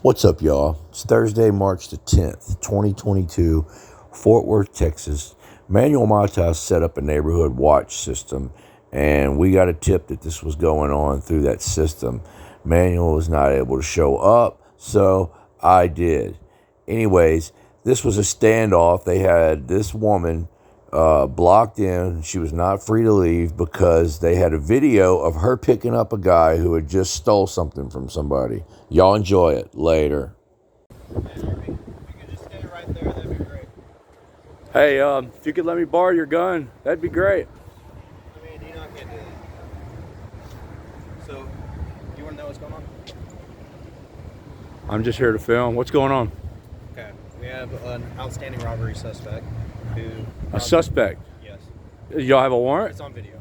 What's up, y'all? It's Thursday, March the 10th, 2022, Fort Worth, Texas. Manuel Matas set up a neighborhood watch system, and we got a tip that this was going on through that system. Manuel was not able to show up, so I did. Anyways, this was a standoff. They had this woman blocked in. She was not free to leave because they had a video of her picking up a guy who had just stole something from somebody. Y'all enjoy it later. Hey, if you could let me borrow your gun, that'd be great. I mean, you're not getting it. So, you want to know what's going on? I'm just here to film. What's going on? Okay, we have an outstanding robbery suspect who... A suspect? Yes. Y'all have a warrant? It's on video.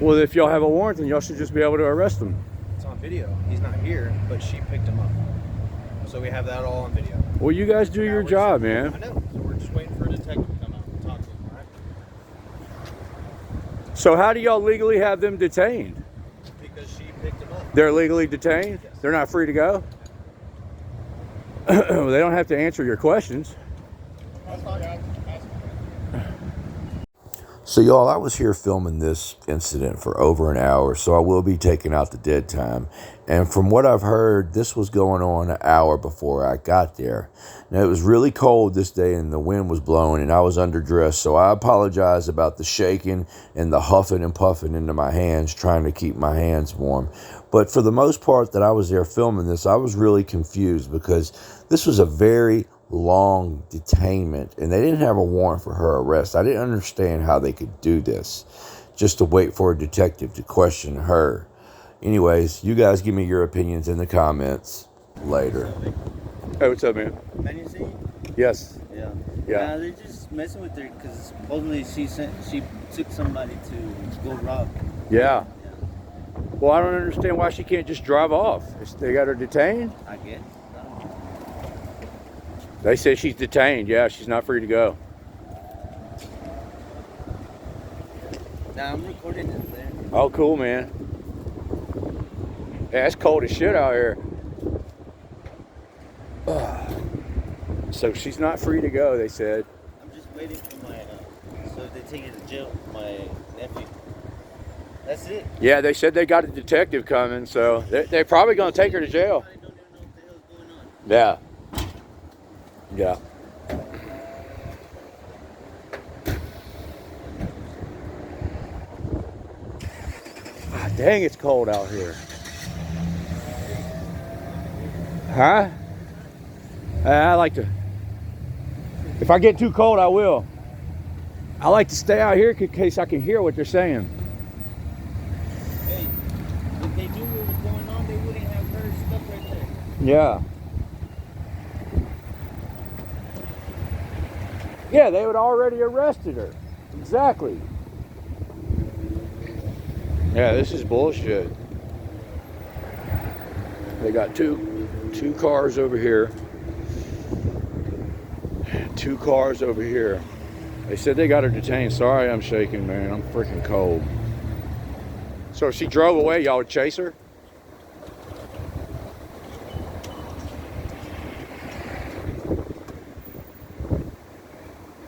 Well, if y'all have a warrant, then y'all should just be able to arrest him. It's on video. He's not here, but she picked him up. So we have that all on video. Well, you guys do your job, man. I know. So we're just waiting for a detective to come out and talk to him, all right? So how do y'all legally have them detained? Because she picked him up. They're legally detained? Yes. They're not free to go? They don't have to answer your questions. So y'all, I was here filming this incident for over an hour, so I will be taking out the dead time. And from what I've heard, this was going on an hour before I got there. Now, it was really cold this day and the wind was blowing and I was underdressed, so I apologize about the shaking and the huffing and puffing into my hands, trying to keep my hands warm. But for the most part that I was there filming this, I was really confused because this was a very long detainment and they didn't have a warrant for her arrest. I didn't understand how they could do this just to wait for a detective to question her. Anyways, you guys give me your opinions in the comments later. Hey, what's up, man? Can you see? Yes. Yeah. Yeah. They're just messing with her because supposedly she took somebody to go rob. Yeah. Well, I don't understand why she can't just drive off. They got her detained? I guess. They say she's detained. Yeah, she's not free to go. Now I'm recording it there. Oh, cool, man. Yeah, it's cold as shit out here. So she's not free to go, they said. I'm just waiting for my, so if they take her to jail, my nephew. That's it. Yeah, they said they got a detective coming, so they're probably going to take her to jail. I don't even know what the hell's going on. Yeah. Yeah. Ah, dang, it's cold out here. Huh? I like to... If I get too cold, I will. I like to stay out here in case I can hear what they're saying. Hey, if they knew what was going on, they wouldn't have her stuck right there. Yeah. Yeah, they would already arrested her. Exactly. Yeah, this is bullshit. They got two cars over here. 2 cars over here. They said they got her detained. Sorry, I'm shaking, man. I'm freaking cold. So if she drove away, y'all would chase her?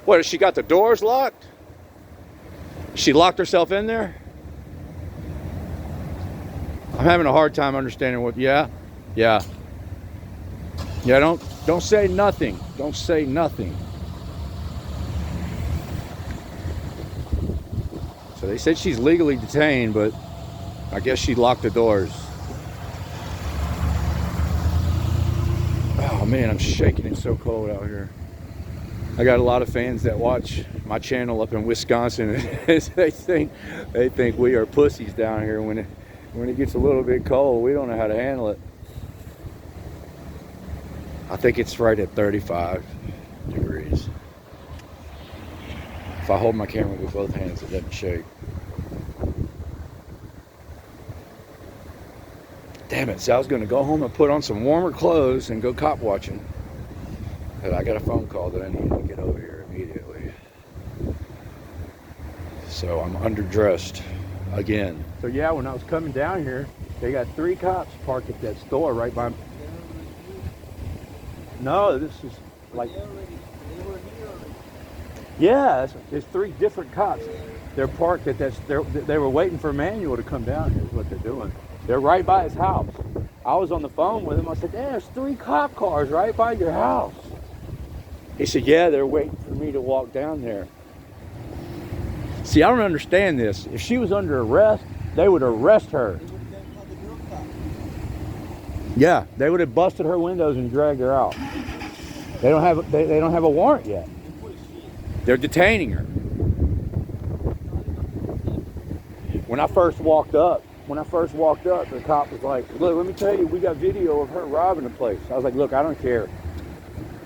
What, has she got the doors locked? She locked herself in there? I'm having a hard time understanding what, yeah. Yeah, don't say nothing. Don't say nothing. So they said she's legally detained, but I guess she locked the doors. Oh man, I'm shaking. It's so cold out here. I got a lot of fans that watch my channel up in Wisconsin. they think we are pussies down here. When it gets a little bit cold, we don't know how to handle it. I think it's right at 35 degrees. If I hold my camera with both hands, it doesn't shake. Damn it, so I was gonna go home and put on some warmer clothes and go cop watching. But I got a phone call that I need to get over here immediately. So I'm underdressed again. So yeah, when I was coming down here, they got 3 cops parked at that store right by No, this is like, They were here already. yeah, it's 3 different cops. They're parked at they were waiting for Emmanuel to come down here is what they're doing. They're right by his house. I was on the phone with him. I said, there's 3 cop cars right by your house. He said, yeah, they're waiting for me to walk down there. See, I don't understand this. If she was under arrest, they would arrest her. They would have been called the girl cop. Yeah, they would have busted her windows and dragged her out. They don't have a warrant yet. They're detaining her. When I first walked up, the cop was like, look, let me tell you, we got video of her robbing the place. I was like, look, I don't care.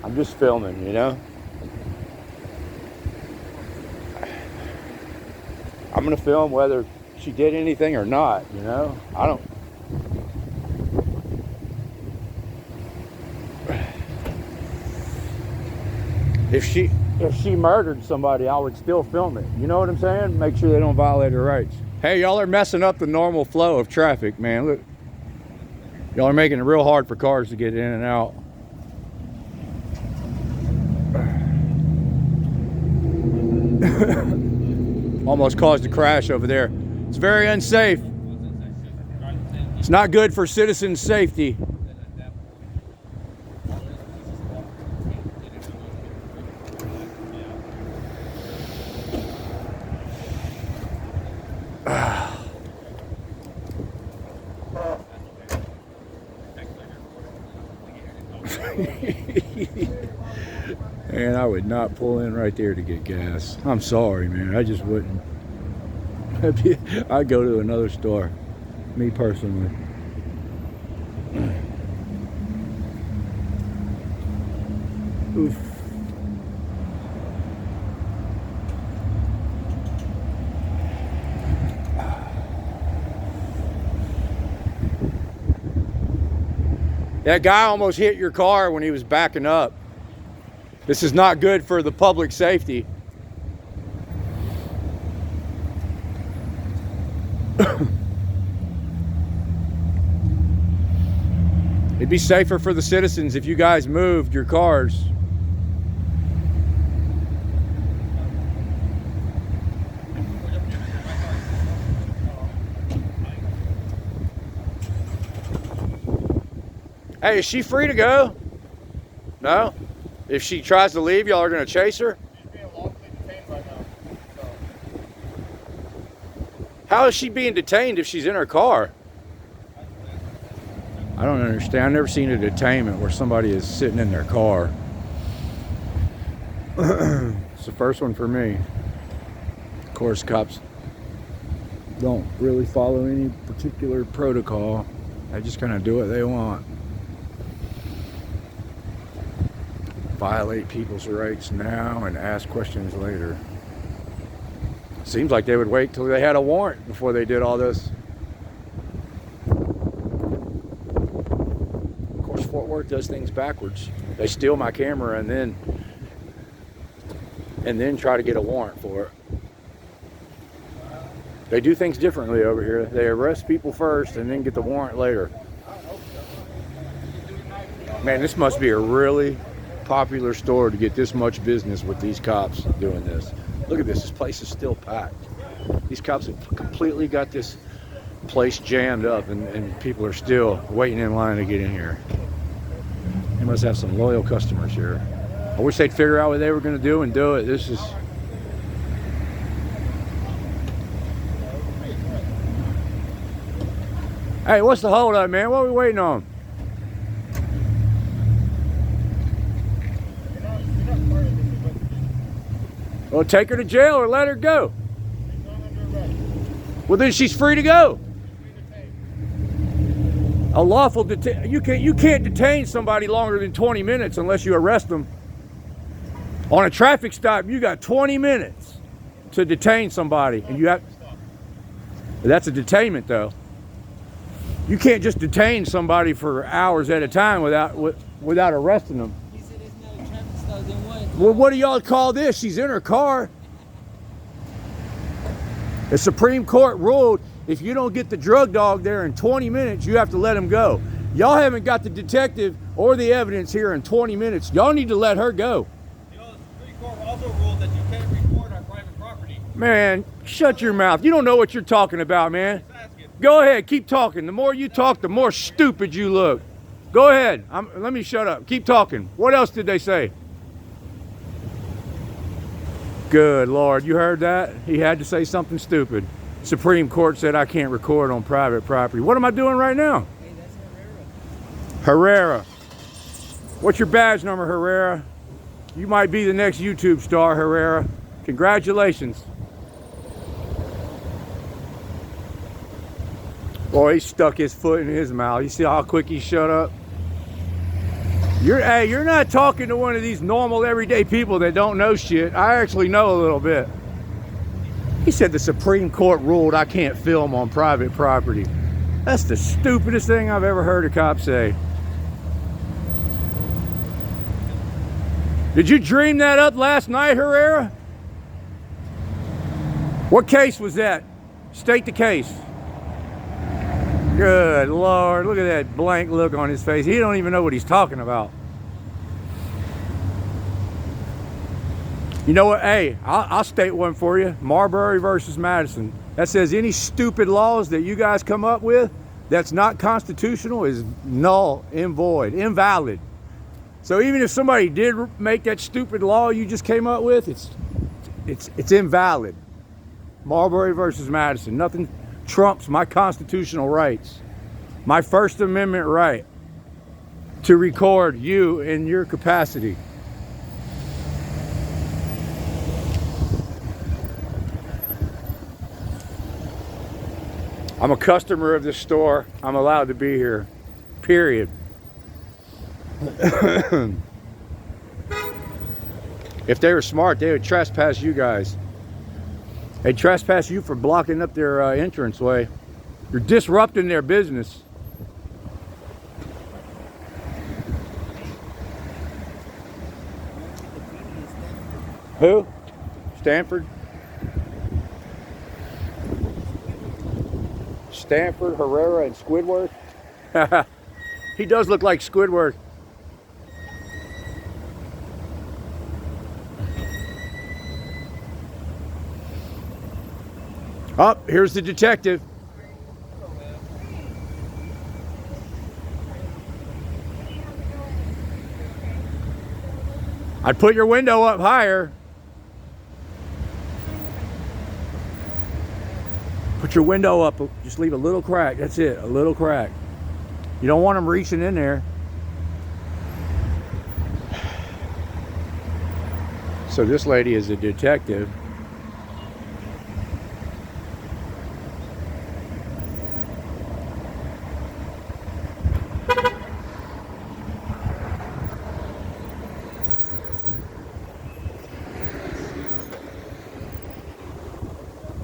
I'm just filming, you know? I'm gonna film whether she did anything or not, you know? I don't. If she murdered somebody, I would still film it. You know what I'm saying? Make sure they don't violate her rights. Hey, y'all are messing up the normal flow of traffic, man. Look, y'all are making it real hard for cars to get in and out. Almost caused a crash over there. It's very unsafe. It's not good for citizens' safety. Man, I would not pull in right there to get gas. I'm sorry, man. I just wouldn't. I'd go to another store. Me personally. Oof. That guy almost hit your car when he was backing up. This is not good for the public safety. It'd be safer for the citizens if you guys moved your cars. Hey, is she free to go? No? If she tries to leave, y'all are going to chase her? She's being lawfully detained right now. So. How is she being detained if she's in her car? I don't understand. I've never seen a detainment where somebody is sitting in their car. It's the first one for me. Of course, cops don't really follow any particular protocol. They just kind of do what they want. Violate people's rights now and ask questions later. Seems like they would wait till they had a warrant before they did all this. Of course, Fort Worth does things backwards. They steal my camera and then try to get a warrant for it. They do things differently over here. They arrest people first and then get the warrant later. Man, this must be a really popular store to get this much business with these cops doing this. Look at this. This place is still packed. These cops have completely got this place jammed up and people are still waiting in line to get in here. They must have some loyal customers here. I wish they'd figure out what they were going to do and do it. This is... Hey, what's the hold up, man? What are we waiting on? Well, take her to jail or let her go. Well, then she's free to go. A lawful detain. You can't detain somebody longer than 20 minutes unless you arrest them. On a traffic stop, you got 20 minutes to detain somebody, and you have. That's a detainment, though. You can't just detain somebody for hours at a time without arresting them. Well, what do y'all call this? She's in her car. The Supreme Court ruled if you don't get the drug dog there in 20 minutes, you have to let him go. Y'all haven't got the detective or the evidence here in 20 minutes. Y'all need to let her go. You know, the Supreme Court also ruled that you can't record on private property. Man, shut your mouth. You don't know what you're talking about, man. Go ahead, keep talking. The more you talk, the more stupid you look. Go ahead. Let me shut up. Keep talking. What else did they say? Good Lord, you heard that? He had to say something stupid. Supreme Court said I can't record on private property. What am I doing right now? Hey, that's Herrera. Herrera. What's your badge number, Herrera? You might be the next YouTube star, Herrera. Congratulations. Boy, he stuck his foot in his mouth. You see how quick he shut up? You're not talking to one of these normal everyday people that don't know shit. I actually know a little bit. He said the Supreme Court ruled I can't film on private property. That's the stupidest thing I've ever heard a cop say. Did you dream that up last night, Herrera? What case was that? State the case. Good Lord, look at that blank look on his face. He don't even know what he's talking about. You know what? Hey, I'll state one for you. Marbury versus Madison. That says any stupid laws that you guys come up with that's not constitutional is null and void, invalid. So even if somebody did make that stupid law you just came up with, it's invalid. Marbury versus Madison. Nothing trumps my constitutional rights. My First Amendment right to record you in your capacity. I'm a customer of this store. I'm allowed to be here. Period. If they were smart, they would trespass you guys. They trespass you for blocking up their entranceway. You're disrupting their business. Who? Stanford? Stanford, Herrera, and Squidward? He does look like Squidward. Oh, here's the detective. I'd put your window up higher. Put your window up, just leave a little crack. That's it, a little crack. You don't want them reaching in there. So this lady is a detective.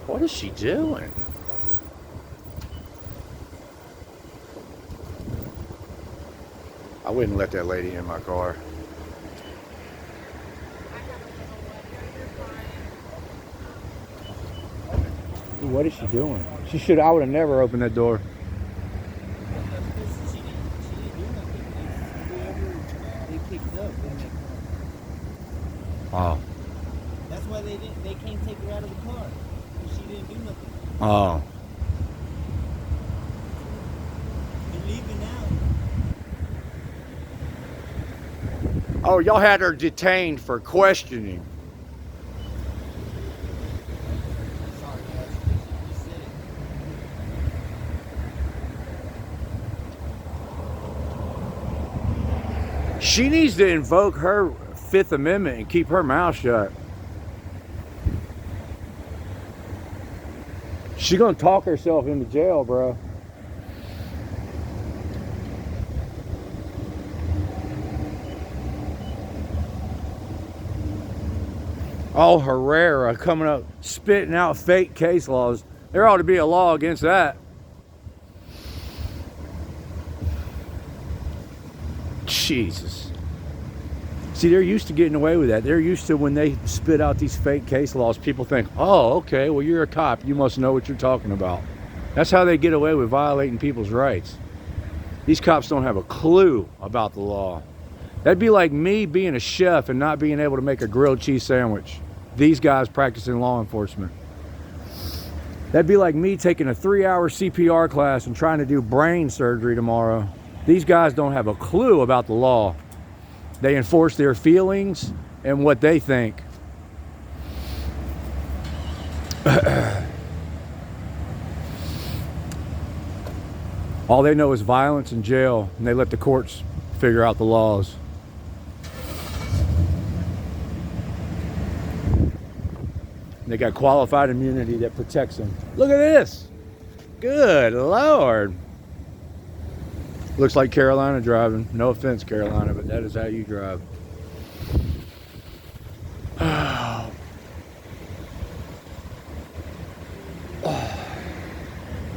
What is she doing? I wouldn't let that lady in my car. What is she doing? I would have never opened that door. She didn't do nothing. Whoever they picked up in that car. Oh. That's why they can't take her out of the car. She didn't do nothing. Oh. They're leaving now. Oh, y'all had her detained for questioning. Sorry, guys. You said it. She needs to invoke her Fifth Amendment and keep her mouth shut. She gonna talk herself into jail, bro. Oh, Herrera coming up, spitting out fake case laws. There ought to be a law against that. Jesus. See, they're used to getting away with that. They're used to when they spit out these fake case laws, people think, oh, okay, well, you're a cop. You must know what you're talking about. That's how they get away with violating people's rights. These cops don't have a clue about the law. That'd be like me being a chef and not being able to make a grilled cheese sandwich. These guys practicing law enforcement. That'd be like me taking a 3-hour CPR class and trying to do brain surgery tomorrow. These guys don't have a clue about the law. They enforce their feelings and what they think. All they know is violence and jail, and they let the courts figure out the laws. They got qualified immunity that protects them. Look at this. Good Lord. Looks like Carolina driving. No offense, Carolina, but that is how you drive.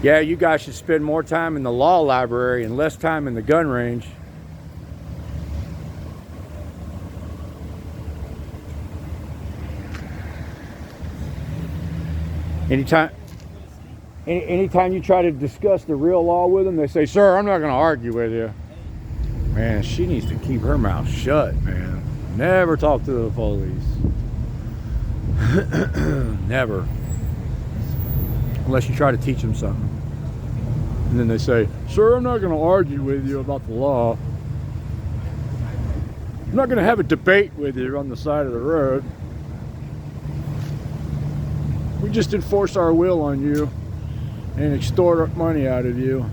Yeah, you guys should spend more time in the law library and less time in the gun range. Anytime you try to discuss the real law with them, they say, "Sir, I'm not going to argue with you." Man, she needs to keep her mouth shut, man. Never talk to the police. Never. Unless you try to teach them something. And then they say, "Sir, I'm not going to argue with you about the law. I'm not going to have a debate with you on the side of the road. We just enforce our will on you and extort money out of you."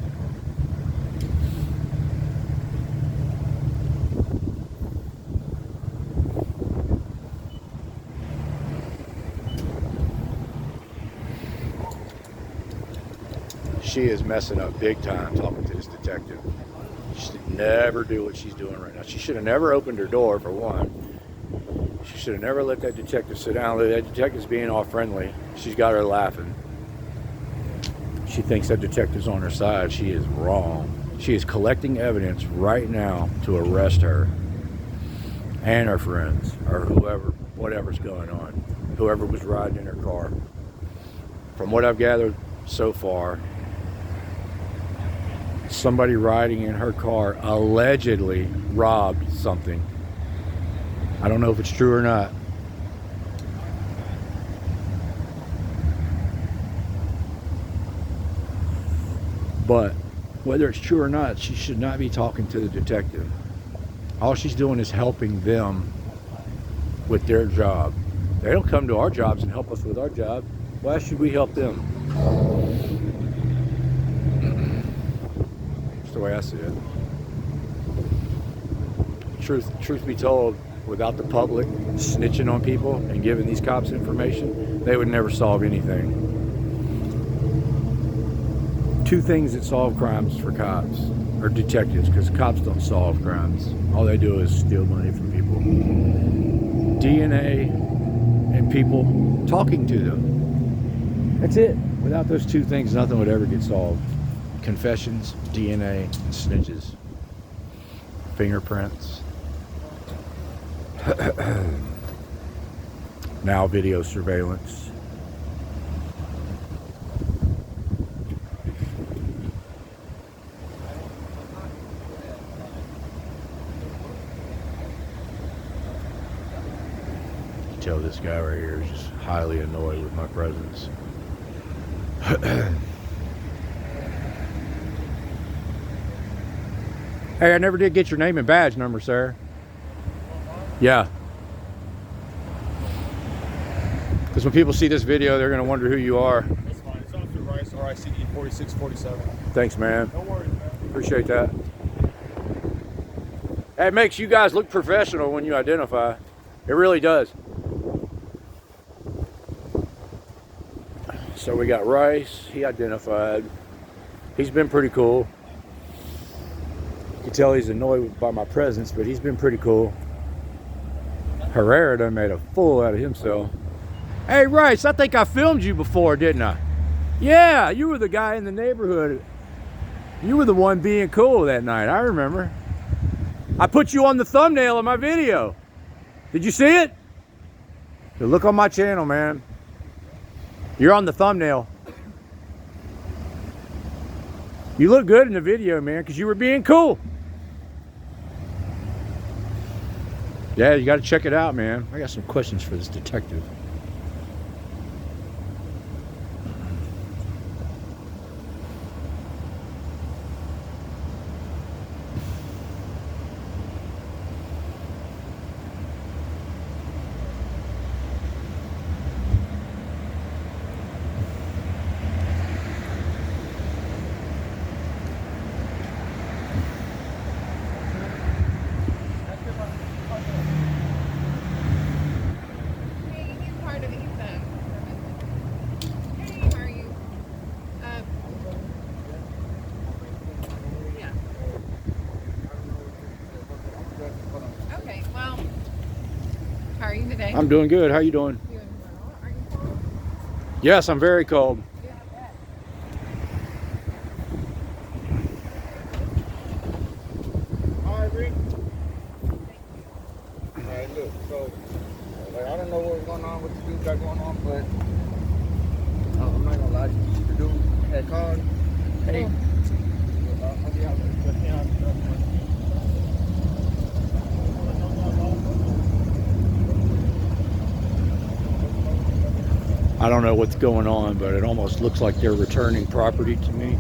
She is messing up big time talking to this detective. She should never do what she's doing right now. She should have never opened her door, for one. She should have never let that detective sit down. That detective's being all friendly. She's got her laughing. She thinks that detective's on her side. She is wrong. She is collecting evidence right now to arrest her and her friends, or whoever, whatever's going on, whoever was riding in her car. From what I've gathered so far, somebody riding in her car allegedly robbed something. I don't know if it's true or not. But whether it's true or not, she should not be talking to the detective. All she's doing is helping them with their job. They don't come to our jobs and help us with our job. Why should we help them? That's the way I see it. Truth be told, without the public snitching on people and giving these cops information, they would never solve anything. Two things that solve crimes for cops, or detectives, because cops don't solve crimes. All they do is steal money from people. DNA and people talking to them. That's it. Without those two things, nothing would ever get solved. Confessions, DNA, and snitches. Fingerprints. Now video surveillance. Tell this guy right here is just highly annoyed with my presence. Hey, I never did get your name and badge number, sir. Yeah. Because when people see this video, they're going to wonder who you are. That's fine. It's Officer Rice, RICD 4647. Thanks, man. No worries, man. Appreciate that. It makes you guys look professional when you identify. It really does. So we got Rice. He identified. He's been pretty cool. You can tell he's annoyed by my presence, but he's been pretty cool. Herrera done made a fool out of himself. Hey, Rice, I think I filmed you before, didn't I? Yeah, you were the guy in the neighborhood. You were the one being cool that night, I remember. I put you on the thumbnail of my video. Did you see it? Look on my channel, man. You're on the thumbnail. You look good in the video, man, because you were being cool. Yeah, you got to check it out, man. I got some questions for this detective. He's part of it. He's Hey, how are you? Yeah. Okay. Well, how are you today? I'm doing good. How you doing? Doing well. Are you cold? Yes, I'm very cold. Yeah, I bet. All right, Rick. All right, look. So, like, I don't know what's going on, what the dude got going on, but I'm not gonna lie to you. The dude had called. Hey. I'll be out there. I don't know what's going on, but it almost looks like they're returning property to me.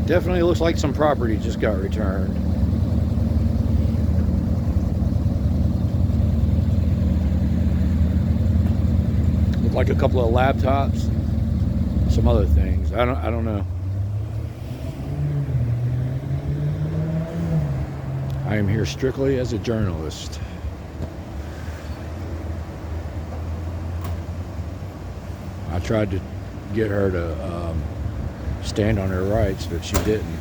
Definitely looks like some property just got returned. Look like a couple of laptops, some other things. I don't know. I am here strictly as a journalist. I tried to get her to stand on her rights, but she didn't.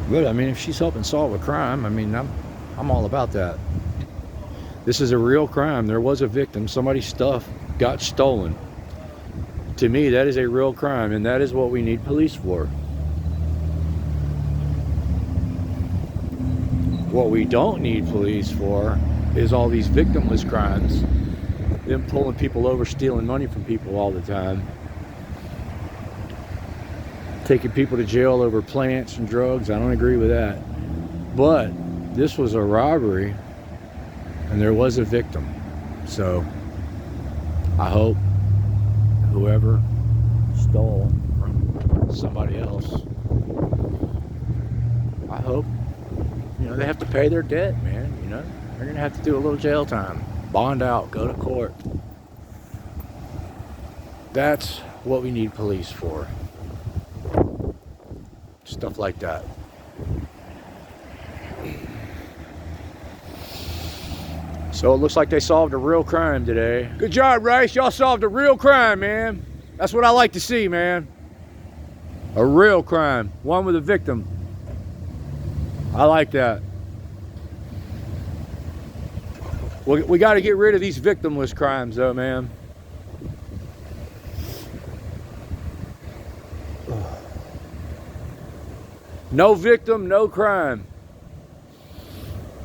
But I mean, if she's helping solve a crime, I mean, I'm all about that. This is a real crime. There was a victim. Somebody's stuff got stolen. To me, that is a real crime, and that is what we need police for. What we don't need police for is all these victimless crimes. Them pulling people over, stealing money from people all the time. Taking people to jail over plants and drugs. I don't agree with that. But this was a robbery, and there was a victim. So I hope whoever stole from somebody else, I hope, they have to pay their debt, man. They're gonna have to do a little jail time. Bond out, go to court. That's what we need police for. Stuff like that. So it looks like they solved a real crime today. Good job, Rice. Y'all solved a real crime, man. That's what I like to see, man. A real crime. One with a victim. I like that. We got to get rid of these victimless crimes, though, man. No victim, no crime.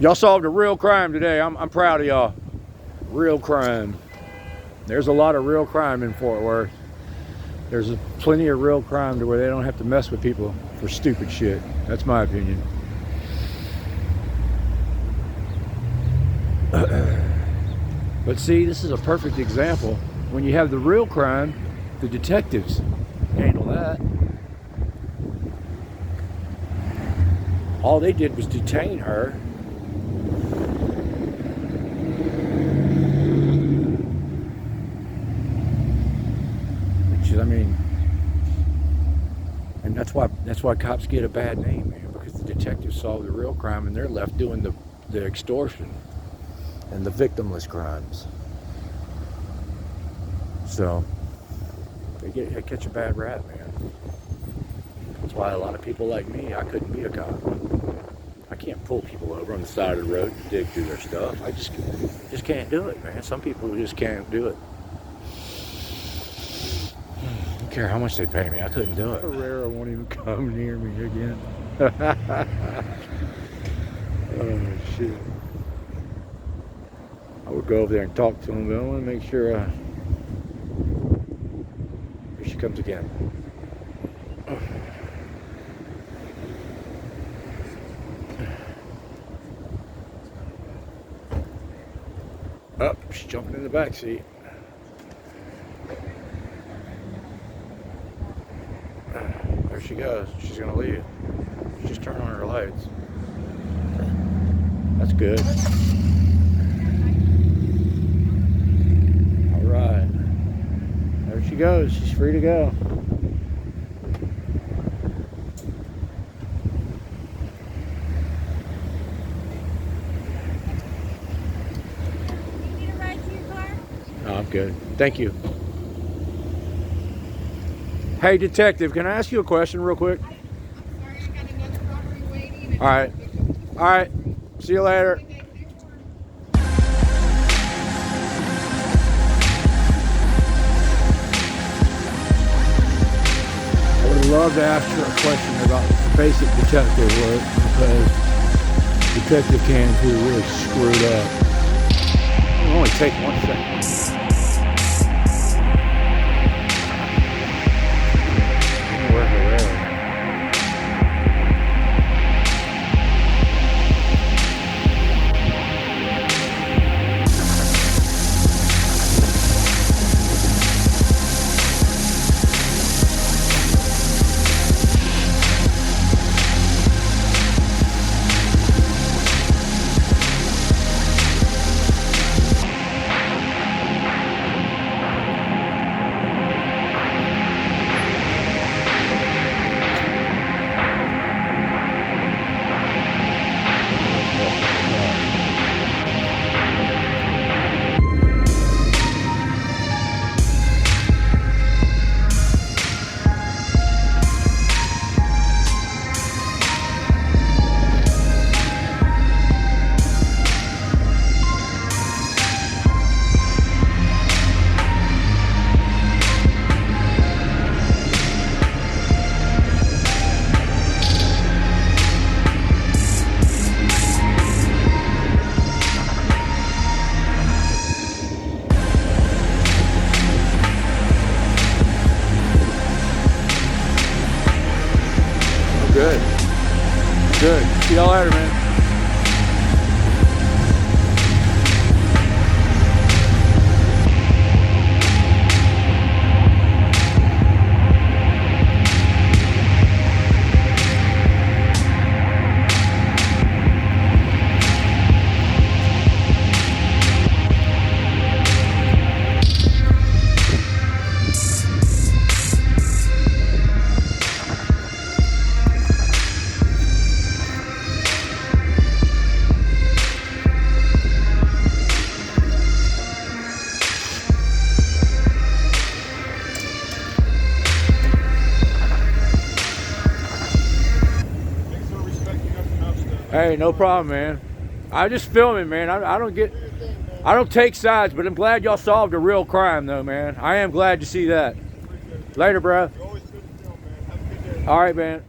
Y'all solved a real crime today. I'm proud of y'all. Real crime. There's a lot of real crime in Fort Worth. There's plenty of real crime to where they don't have to mess with people for stupid shit. That's my opinion. But see, this is a perfect example. When you have the real crime, the detectives handle that. All they did was detain her. Which is, I mean, and that's why cops get a bad name, man, because the detectives solve the real crime and they're left doing the extortion and the victimless crimes. So they catch a bad rap, man. That's why a lot of people like me, I couldn't be a cop. I can't pull people over on the side of the road to dig through their stuff. I just can't do it, man. Some people just can't do it. I don't care how much they pay me. I couldn't do it. Herrera won't even come near me again. Oh, shit. I would go over there and talk to him, but I want to make sure. Here she comes again. Oh, she's jumping in the back seat. There she goes. She's gonna leave. She just turned on her lights. That's good. All right. There she goes. She's free to go. You need a ride to your car? No, I'm good. Thank you. Hey, detective, can I ask you a question real quick? I'm sorry, I got another robbery waiting. All right. All right. See you later. I would love to ask you a question about basic detective work because detective cams here really screwed up. It'll only take 1 second. Where Herrera? Good. Good. See y'all later, man. Thanks for respecting us enough to. Hey, no problem, man. I just filming, man. I don't take sides, but I'm glad y'all solved a real crime, though, man. I am glad to see that. Later, bro. You're always good to film, man. Have a good day. All right, man.